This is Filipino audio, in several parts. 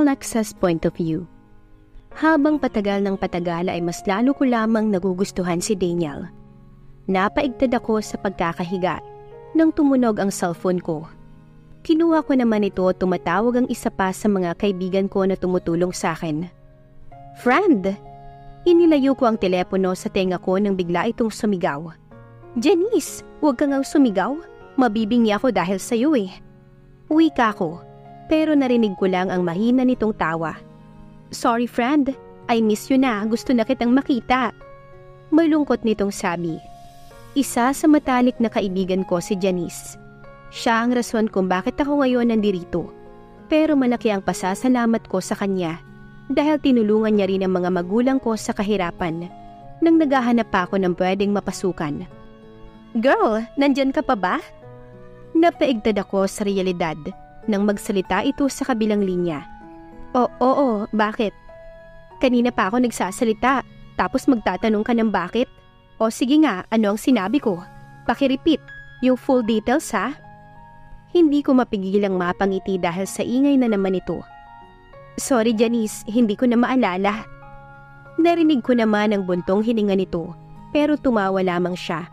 Alexa's point of view. Habang patagal ng patagal ay mas lalo ko lamang nagugustuhan si Daniel. Napaigtad ako sa pagkakahiga nang tumunog ang cellphone ko. Kinuha ko naman ito at tumatawag ang isa pa sa mga kaibigan ko na tumutulong sa akin. Friend! Inilayo ko ang telepono sa tenga ko nang bigla itong sumigaw. Janice, huwag ka ngang sumigaw. Mabibingi ako dahil sa'yo eh. Wika ko, pero narinig ko lang ang mahina nitong tawa. Sorry friend, I miss you na, gusto na kitang makita. Malungkot nitong sabi. Isa sa matalik na kaibigan ko si Janice. Siya ang rason kung bakit ako ngayon nandirito. Pero malaki ang pasasalamat ko sa kanya dahil tinulungan niya rin ang mga magulang ko sa kahirapan nang naghahanap pa ako ng pwedeng mapasukan. Girl, nandyan ka pa ba? Napaigtad ako sa realidad nang magsalita ito sa kabilang linya. Oo, bakit? Kanina pa ako nagsasalita, tapos magtatanong ka ng bakit? O sige nga, ano ang sinabi ko? Paki-repeat, yung full details ha? Hindi ko mapigilang mapangiti dahil sa ingay na naman ito. Sorry Janice, hindi ko na maalala. Narinig ko naman ang buntong hininga nito, pero tumawa lamang siya.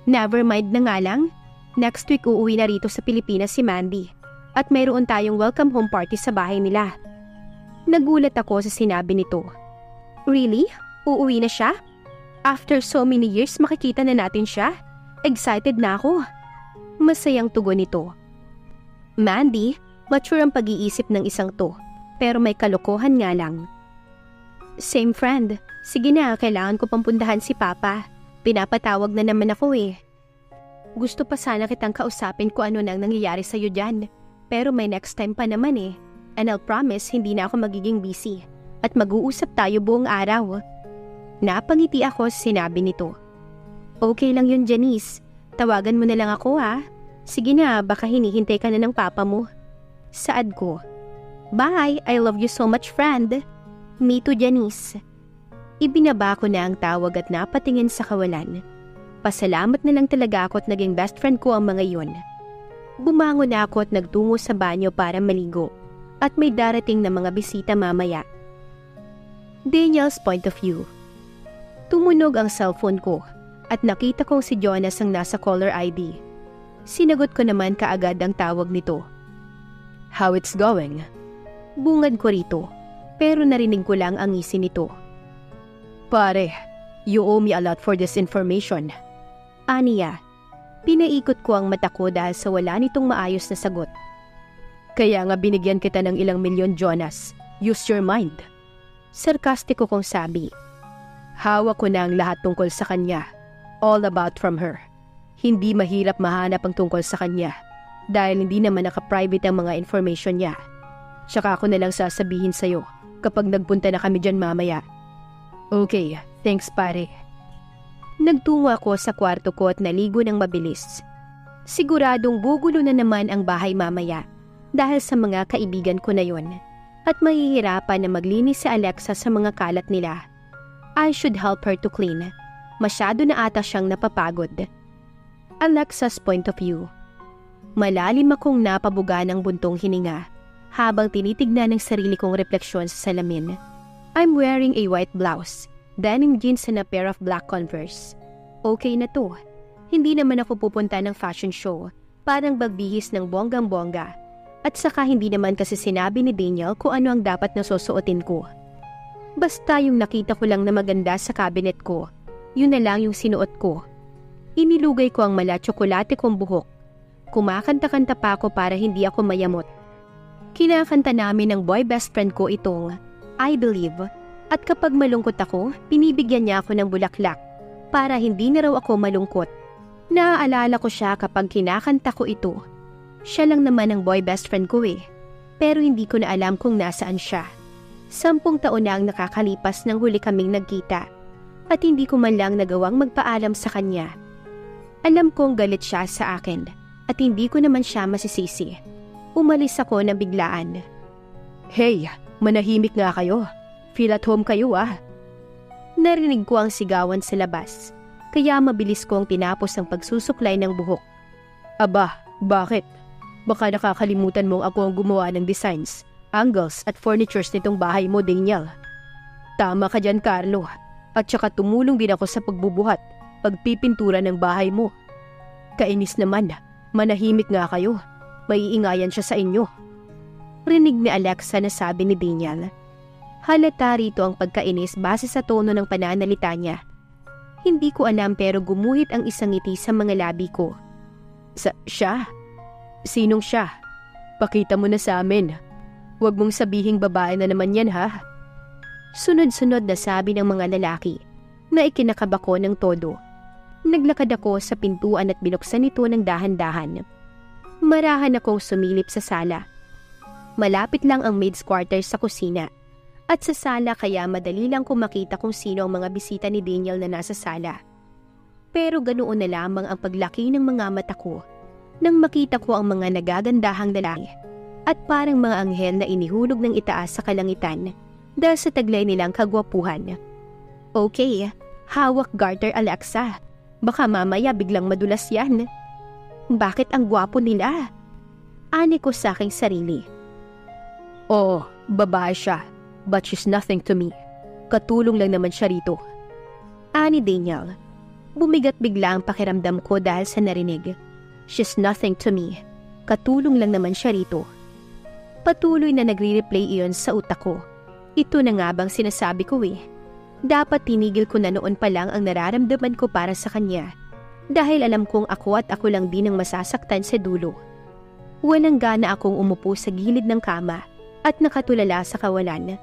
Never mind na nga lang, next week uuwi na rito sa Pilipinas si Mandy at mayroon tayong welcome home party sa bahay nila. Nagulat ako sa sinabi nito. Really? Uuwi na siya? After so many years makikita na natin siya? Excited na ako. Masayang tugon nito. Mandy, mature ang pag-iisip ng isang to, pero may kalokohan nga lang. Same friend. Sige na, kailangan ko pang puntahan si Papa. Pinapatawag na naman ako eh. Gusto pa sana kitang kausapin kung ano nang nangyayari sa'yo dyan, pero may next time pa naman eh. And I'll promise hindi na ako magiging busy at mag-uusap tayo buong araw. Napangiti ako sa sinabi nito. Okay lang yun Janice, tawagan mo na lang ako ha. Sige na, baka hinihintay ka na ng papa mo. Saad ko. Bye, I love you so much friend. Me too Janice. Ibinaba ko na ang tawag at napatingin sa kawalan. Pasalamat na lang talaga ako at naging best friend ko ang mga yun. Bumangon na ako at nagtungo sa banyo para maligo. At may darating na mga bisita mamaya. Daniel's point of view. Tumunog ang cellphone ko at nakita kong si Jonas ang nasa caller ID. Sinagot ko naman kaagad ang tawag nito. How it's going? Bungad ko rito, pero narinig ko lang ang ngisi nito. Pare, you owe me a lot for this information. Aniya, pinaikot ko ang mata ko dahil sa wala nitong maayos na sagot. Kaya nga binigyan kita ng ilang milyon Jonas. Use your mind. Sarkastiko kong sabi. Hawak ko na ang lahat tungkol sa kanya. All about from her. Hindi mahirap mahanap ang tungkol sa kanya dahil hindi naman naka-private ang mga information niya. Tsaka ako na lang sasabihin sa'yo kapag nagpunta na kami dyan mamaya. Okay, thanks pare. Nagtungo ako sa kwarto ko at naligo ng mabilis. Siguradong gugulo na naman ang bahay mamaya dahil sa mga kaibigan ko na yon at mahihirapan na maglinis si Alexa sa mga kalat nila. I should help her to clean. Masyado na ata siyang napapagod. Alexa's point of view. Malalim akong napabuga ng buntong hininga habang tinitignan ng sarili kong refleksyon sa salamin. I'm wearing a white blouse, denim jeans and a pair of black Converse. Okay na to. Hindi naman ako pupunta ng fashion show, parang bagbihis ng bonggang-bongga. At saka hindi naman kasi sinabi ni Daniel kung ano ang dapat na susuotin ko. Basta yung nakita ko lang na maganda sa cabinet ko, yun na lang yung sinuot ko. Inilugay ko ang mala tsokolate kong buhok. Kumakanta-kanta pa ako para hindi ako mayamot. Kinakanta namin ng boy best friend ko itong I Believe. At kapag malungkot ako, pinibigyan niya ako ng bulaklak para hindi na raw ako malungkot. Naaalala ko siya kapag kinakanta ko ito. Siya lang naman ang boy best friend ko eh. Pero hindi ko na alam kung nasaan siya. 10 taon na ang nakakalipas nang huli kaming nagkita. At hindi ko man lang nagawang magpaalam sa kanya. Alam kong galit siya sa akin. At hindi ko naman siya masisisi. Umalis ako na biglaan. Hey, manahimik nga kayo. Feel at home kayo ah. Narinig ko ang sigawan sa labas. Kaya mabilis kong tinapos ang pagsusuklay ng buhok. Aba, bakit? Baka nakakalimutan mong ako ang gumawa ng designs angles at furnitures nitong bahay mo, Daniel. Tama ka dyan, Carlo. At saka tumulong din ako sa pagbubuhat, pagpipintura ng bahay mo. Kainis naman, manahimik nga kayo. Maiingayan siya sa inyo. Rinig ni Alexa na sabi ni Daniel. Halata rito ang pagkainis base sa tono ng pananalita niya. Hindi ko alam pero gumuhit ang isang ngiti sa mga labi ko. Siya? Sinong siya? Pakita mo na sa amin. Huwag mong sabihing babae na naman yan, ha? Sunod-sunod na sabi ng mga lalaki na ikinakaba ko ng todo. Naglakad ako sa pintuan at binuksan ito ng dahan-dahan. Marahan akong sumilip sa sala. Malapit lang ang maid's quarters sa kusina. At sa sala kaya madali lang kung makita kung sino ang mga bisita ni Daniel na nasa sala. Pero ganoon na lamang ang paglaki ng mga mata ko nang makita ko ang mga nagagandahang lalaki at parang mga anghel na inihulog ng itaas sa kalangitan dahil sa taglay nilang kagwapuhan. Okay, hawak garter, Alexa. Baka mamaya biglang madulas yan. Bakit ang gwapo nila? Ani ko sa aking sarili. Oo, babae siya. But she's nothing to me. Katulong lang naman siya rito. Ani Daniel. Bumigat bigla ang pakiramdam ko dahil sa narinig. She's nothing to me. Katulong lang naman siya rito. Patuloy na nagre-replay iyon sa utak ko. Ito na nga bang sinasabi ko eh. Dapat tinigil ko na noon pa lang ang nararamdaman ko para sa kanya. Dahil alam kong ako at ako lang din ang masasaktan sa dulo. Walang gana akong umupo sa gilid ng kama at nakatulala sa kawalan.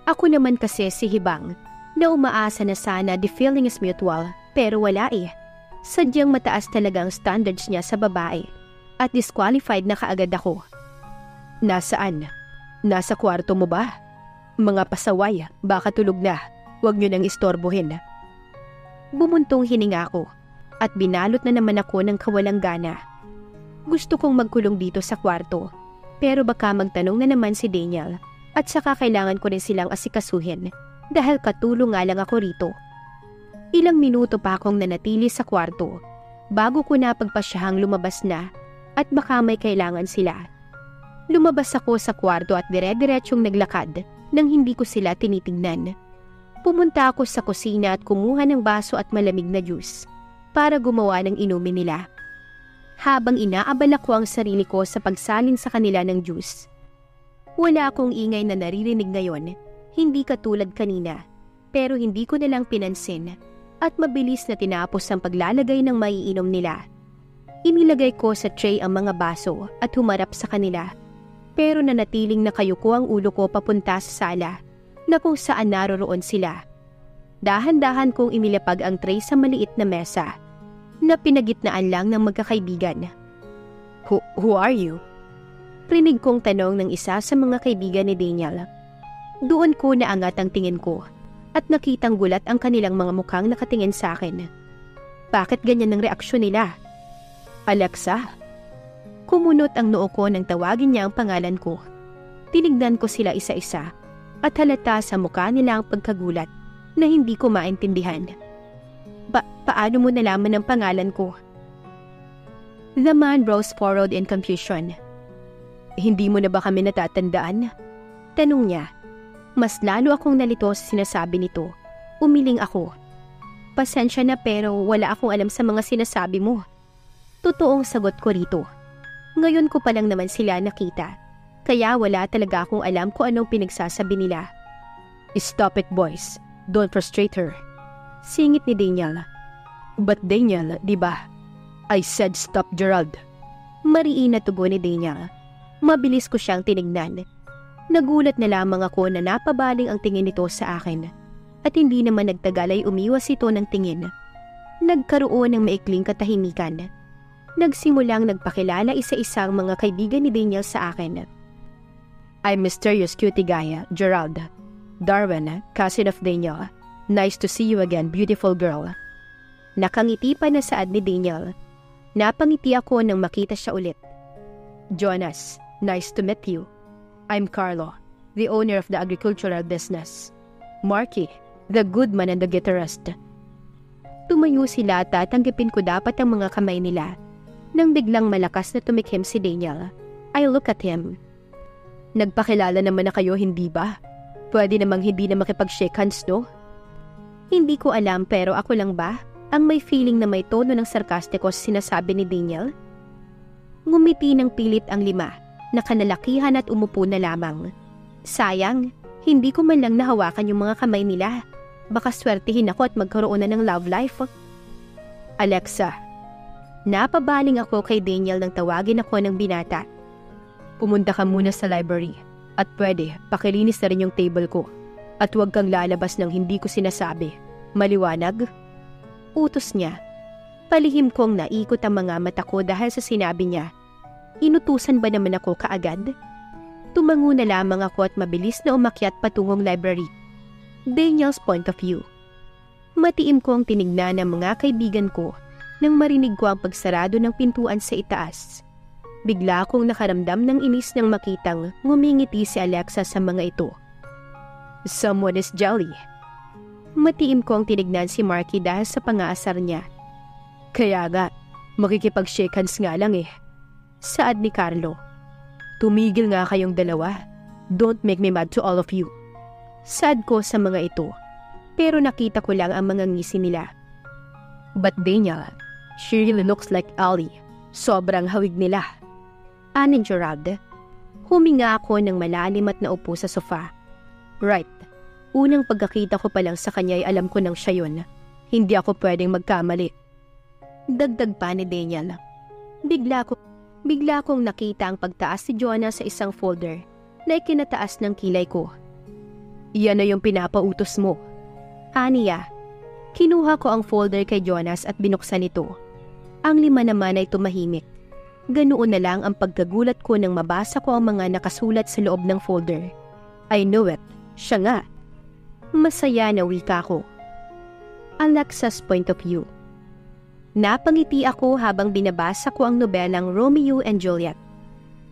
Ako naman kasi si Hibang na umaasa na sana the feeling is mutual pero wala eh. Sadyang mataas talaga ang standards niya sa babae at disqualified na kaagad ako. Nasaan? Nasa kwarto mo ba? Mga pasaway, baka tulog na. Huwag niyo nang istorbohin. Bumuntong hininga ko at binalot na naman ako ng kawalang gana. Gusto kong magkulong dito sa kwarto pero baka magtanong na naman si Daniel. At saka kailangan ko rin silang asikasuhin dahil katulong nga lang ako rito. Ilang minuto pa akong nanatili sa kwarto bago ko napagpasyahang lumabas na at baka may kailangan sila. Lumabas ako sa kwarto at dire-diretsyong naglakad nang hindi ko sila tinitingnan. Pumunta ako sa kusina at kumuha ng baso at malamig na juice para gumawa ng inumin nila. Habang inaabala ko ang sarili ko sa pagsalin sa kanila ng juice. Wala akong ingay na naririnig ngayon, hindi katulad kanina, pero hindi ko nalang pinansin at mabilis na tinapos ang paglalagay ng maiinom nila. Inilagay ko sa tray ang mga baso at humarap sa kanila, pero nanatiling nakayuko ang ulo ko papunta sa sala na kung saan naroroon sila. Dahan-dahan kong inilapag ang tray sa maliit na mesa na pinagitnaan lang ng magkakaibigan. Who are you? Rinig kong tanong ng isa sa mga kaibigan ni Daniel. Doon ko naangat ang tingin ko at nakitang gulat ang kanilang mga mukhang nakatingin sa akin. Bakit ganyan ang reaksyon nila? Alexa? Kumunot ang noo ko nang tawagin niya ang pangalan ko. Tinignan ko sila isa-isa at halata sa mukha nila ang pagkagulat na hindi ko maintindihan. Paano mo nalaman ang pangalan ko? The man rose forward in confusion. Hindi mo na ba kami natatandaan? Tanong niya. Mas lalo akong nalito sa sinasabi nito. Umiling ako. Pasensya na pero wala akong alam sa mga sinasabi mo. Totoong sagot ko rito. Ngayon ko pa lang naman sila nakita. Kaya wala talaga akong alam kung anong pinagsasabi nila. Stop it, boys. Don't frustrate her. Singit ni Daniel. But Daniel, di ba? I said stop, Gerald. Mariin na tugon ni Daniel. Mabilis ko siyang tinignan. Nagulat na lamang ako na napabaling ang tingin nito sa akin. At hindi naman nagtagal ay umiwas ito ng tingin. Nagkaroon ng maikling katahimikan. Nagsimulang nagpakilala isa-isang mga kaibigan ni Daniel sa akin. I'm mysterious cutie guy, Gerald. Darwin, cousin of Daniel. Nice to see you again, beautiful girl. Nakangiti pa na saad ni Daniel. Napangiti ako nang makita siya ulit. Jonas, nice to meet you. I'm Carlo, the owner of the agricultural business. Marky, the good man and the guitarist. Tumayo sila at tatanggapin ko dapat ang mga kamay nila. Nang biglang malakas na tumikhim si Daniel, I look at him. Nagpakilala naman na kayo, hindi ba? Pwede namang hindi na makipag-shake hands, no? Hindi ko alam pero ako lang ba ang may feeling na may tono ng sarkastiko sinasabi ni Daniel? Ngumiti ng pilit ang 5 na kanalakihan at umupo na lamang. Sayang, hindi ko man lang nahawakan yung mga kamay nila. Baka swertihin ako at magkaroon na ng love life. Alexa, napabaling ako kay Daniel nang tawagin ako ng binata. Pumunta ka muna sa library at pwede pakilinis na rin yung table ko. At huwag kang lalabas ng hindi ko sinasabi. Maliwanag? Utos niya. Palihim kong naikot ang mga mata ko dahil sa sinabi niya. Inutusan ba naman ako kaagad? Tumango na lamang ako at mabilis na umakyat patungong library. Daniel's point of view. Matiim kong tinignan ang mga kaibigan ko nang marinig ko ang pagsarado ng pintuan sa itaas. Bigla akong nakaramdam ng inis nang makitang ngumingiti si Alexa sa mga ito. Someone is jolly. Matiim kong tinignan si Marky dahil sa pangaasar niya. Kaya nga, makikipag-shake hands nga lang eh. Saad ni Carlo. Tumigil nga kayong dalawa. Don't make me mad to all of you. Saad ko sa mga ito. Pero nakita ko lang ang mga ngisi nila. But Daniel, she really looks like Ali. Sobrang hawig nila. Anin Gerald. Huminga ako ng malalim at naupo sa sofa. Right. Unang pagkakita ko pa lang sa kanya ay alam ko nang siya yun. Hindi ako pwedeng magkamali. Dagdag pa ni Daniel. Bigla kong nakita ang pagtaas si Jonah sa isang folder na ikinataas ng kilay ko. Iyan na yung pinapautos mo. Aniya. Kinuha ko ang folder kay Jonas at binuksan ito. Ang 5 naman ay tumahimik. Ganoon na lang ang pagkagulat ko nang mabasa ko ang mga nakasulat sa loob ng folder. I knew it. Siya nga. Masaya na wika ko. Alexa's point of view. Napangiti ako habang binabasa ko ang nobelang Romeo and Juliet.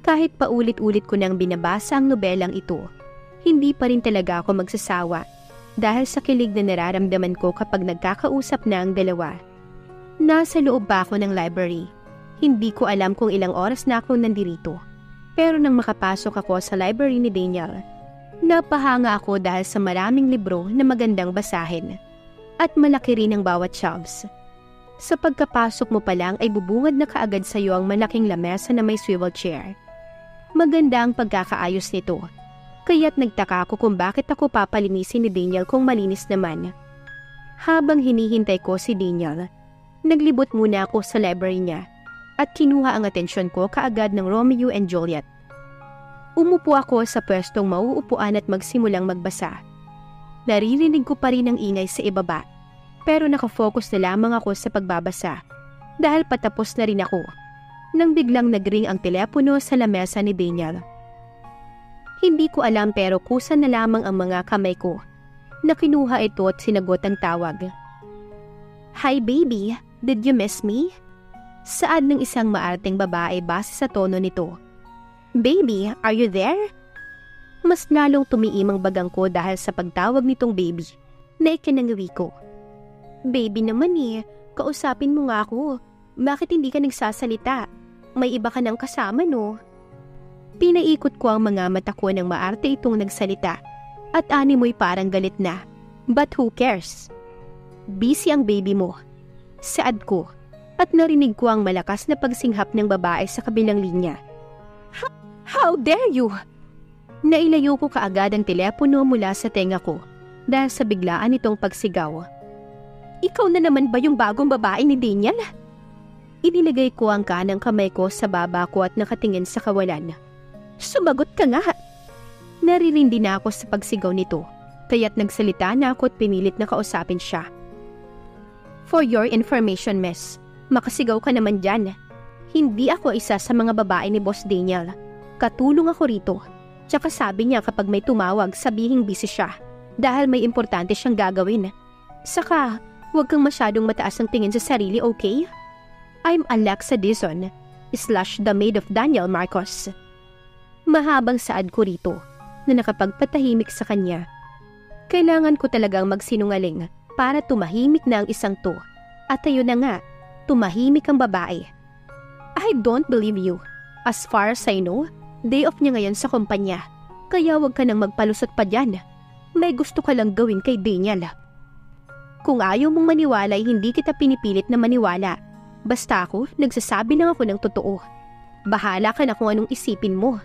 Kahit paulit-ulit ko nang binabasa ang nobelang ito, hindi pa rin talaga ako magsasawa dahil sa kilig na nararamdaman ko kapag nagkakausap na ang dalawa. Nasa loob pa ako ng library. Hindi ko alam kung ilang oras na akong nandirito. Pero nang makapasok ako sa library ni Daniel, napahanga ako dahil sa maraming libro na magandang basahin. At malaki rin ang bawat shelves. Sa pagkapasok mo pa lang ay bubungad na kaagad sa iyo ang malaking lamesa na may swivel chair. Maganda ang pagkakaayos nito. Kaya't nagtaka ako kung bakit ako papalinisin ni Daniel kung malinis naman. Habang hinihintay ko si Daniel, naglibot muna ako sa library niya at kinuha ang atensyon ko kaagad ng Romeo and Juliet. Umupo ako sa pwestong mauupuan at magsimulang magbasa. Naririnig ko pa rin ang ingay sa ibaba, pero nakafocus na lamang ako sa pagbabasa dahil patapos na rin ako nang biglang nagring ang telepono sa lamesa ni Daniel. Hindi ko alam pero kusa na lamang ang mga kamay ko na kinuha ito at sinagot ang tawag. Hi baby, did you miss me? Saad ng isang maarteng babae base sa tono nito. Baby, are you there? Mas lalong tumiim ang bagang ko dahil sa pagtawag nitong baby na ikinangawi ko. Baby naman kausapin mo nga ako. Bakit hindi ka nagsasalita? May iba ka nang kasama no? Pinaikot ko ang mga mata ko ng maarte itong nagsalita at animoy parang galit na. But who cares? Busy ang baby mo. Saad ko at narinig ko ang malakas na pagsinghap ng babae sa kabilang linya. How dare you? Nailayo ko kaagad ang telepono mula sa tenga ko dahil sa biglaan nitong pagsigaw. Ikaw na naman ba yung bagong babae ni Daniel? Inilagay ko ang kanang kamay ko sa baba ko at nakatingin sa kawalan. Sumagot ka nga! Naririndi na ako sa pagsigaw nito, kaya't nagsalita na ako at pinilit na kausapin siya. For your information, miss, makasigaw ka naman dyan. Hindi ako isa sa mga babae ni Boss Daniel. Katulong ako rito. Tsaka sabi niya kapag may tumawag, sabihing busy siya dahil may importante siyang gagawin. Saka, huwag kang masyadong mataas ang tingin sa sarili, okay? I'm Alexa Dizon, / the maid of Daniel Marcos. Mahabang saad ko rito na nakapagpatahimik sa kanya. Kailangan ko talagang magsinungaling para tumahimik na ang isang to. At ayun na nga, tumahimik ang babae. I don't believe you. As far as I know, day off niya ngayon sa kumpanya. Kaya wag ka nang magpalusot pa dyan. May gusto ka lang gawin kay Daniel. Kung ayaw mong maniwala ay hindi kita pinipilit na maniwala. Basta ako, nagsasabi lang ako ng totoo. Bahala ka na kung anong isipin mo.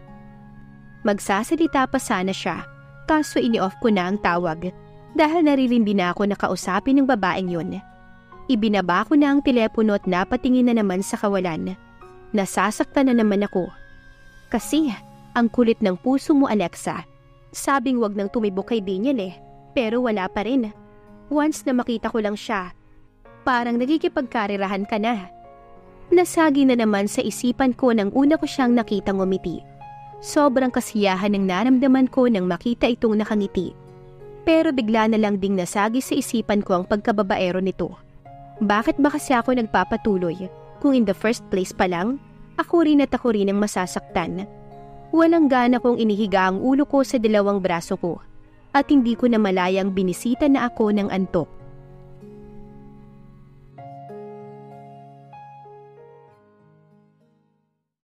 Magsasalita pa sana siya, kaso ini-off ko na ang tawag dahil naririndi na ako na kausapin ng babaeng yun. Ibinaba ko na ang telepono at napatingin na naman sa kawalan. Nasasaktan na naman ako. Kasi, ang kulit ng puso mo, Alexa. Sabing wag nang tumibok kay Daniel pero wala pa rin. Once na makita ko lang siya, parang nagkikipagkarirahan ka na. Nasagi na naman sa isipan ko nang una ko siyang nakitang umiti. Sobrang kasiyahan ng naramdaman ko nang makita itong nakangiti. Pero bigla na lang ding nasagi sa isipan ko ang pagkababaero nito. Bakit ba kasi ako nagpapatuloy kung in the first place pa lang, ako rin ang masasaktan? Walang gana kong inihiga ang ulo ko sa dalawang braso ko at hindi ko na malayang binisita na ako ng antok.